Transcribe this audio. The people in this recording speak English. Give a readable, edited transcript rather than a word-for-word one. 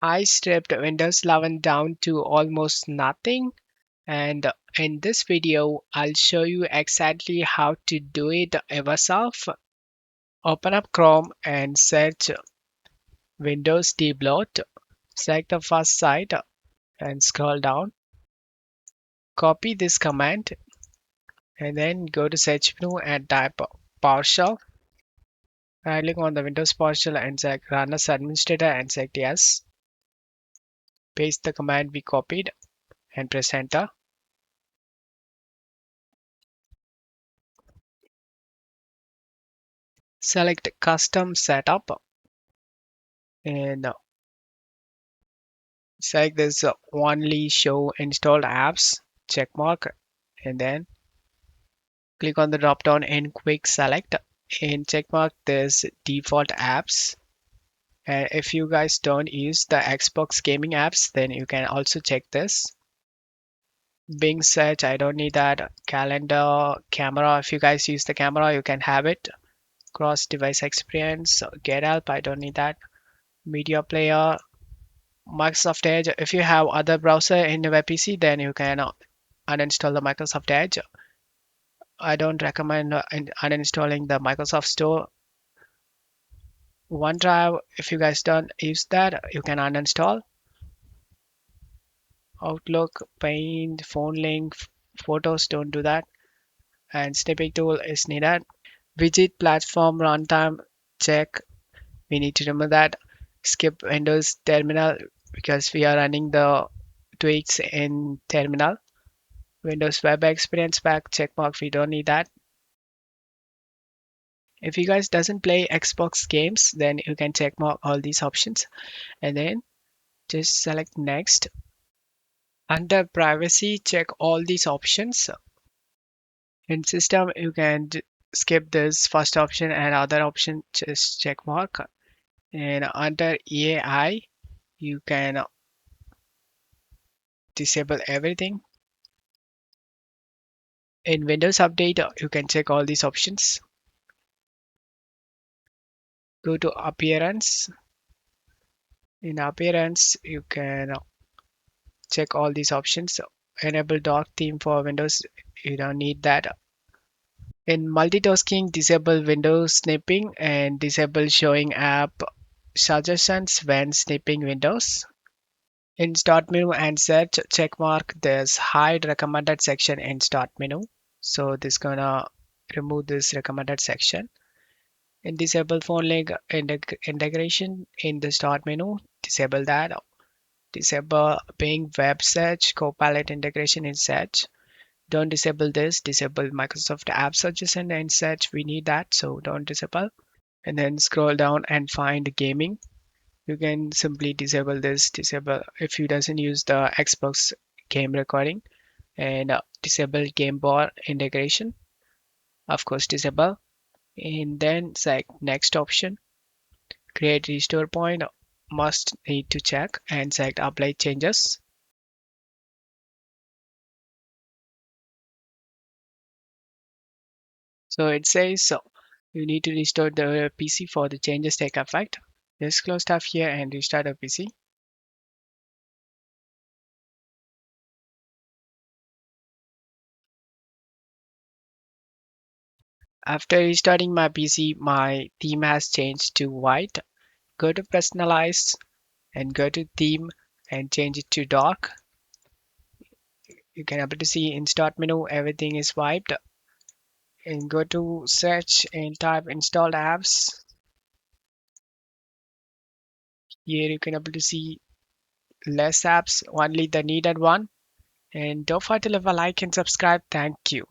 I stripped Windows 11 down to almost nothing, and in this video, I'll show you exactly how to do it yourself. Open up Chrome and search Windows Debloat. Select the first site and scroll down. Copy this command and then go to search menu and type PowerShell. Right click on the Windows PowerShell and select Run as Administrator and select Yes. Paste the command we copied and press Enter. Select Custom Setup and select this only show installed apps checkmark and then click on the drop down and quick select and checkmark this default apps. And if you guys don't use the Xbox gaming apps, then you can also check this. Bing search, I don't need that. Calendar, camera, if you guys use the camera, you can have it. Cross device experience, get help, I don't need that. Media player, Microsoft Edge, if you have other browser in your web PC, then you can uninstall the Microsoft Edge. I don't recommend uninstalling the Microsoft Store. OneDrive, if you guys don't use that, you can uninstall. Outlook, Paint, phone link, photos, don't do that. And snipping tool is needed. Widget platform runtime check, we need to remember that. Skip Windows terminal because we are running the tweaks in terminal. Windows Web Experience Pack checkmark, we don't need that. If you guys doesn't play Xbox games, then you can checkmark all these options and then just select next. Under privacy, check all these options. In system, you can skip this first option and other option just check mark. And under AI, you can disable everything. In Windows Update, you can check all these options. Go to Appearance. In Appearance, you can check all these options. Enable dark theme for Windows, you don't need that. In multitasking, disable window snipping and disable showing app suggestions when snipping windows. In start menu and search checkmark, there's hide recommended section in start menu. So this gonna remove this recommended section. In disable phone link integration in the start menu, disable that. Disable Bing web search, Copilot integration in search. Don't disable this. Disable Microsoft App Suggestion and search. We need that, so don't disable. And then scroll down and find gaming. You can simply disable this. Disable if you doesn't use the Xbox game recording and disable game bar integration. Of course, disable. And then select next option. Create restore point. Must need to check and select apply changes. So it says so you need to restore the PC for the changes take effect. Just close tab here and restart the PC. After restarting my PC, my theme has changed to white. Go to personalize and go to theme and change it to dark. You can able to see in start menu everything is wiped. And go to search and type installed apps. Here you can able to see less apps, only the needed one. And don't forget to leave a like and subscribe. Thank you.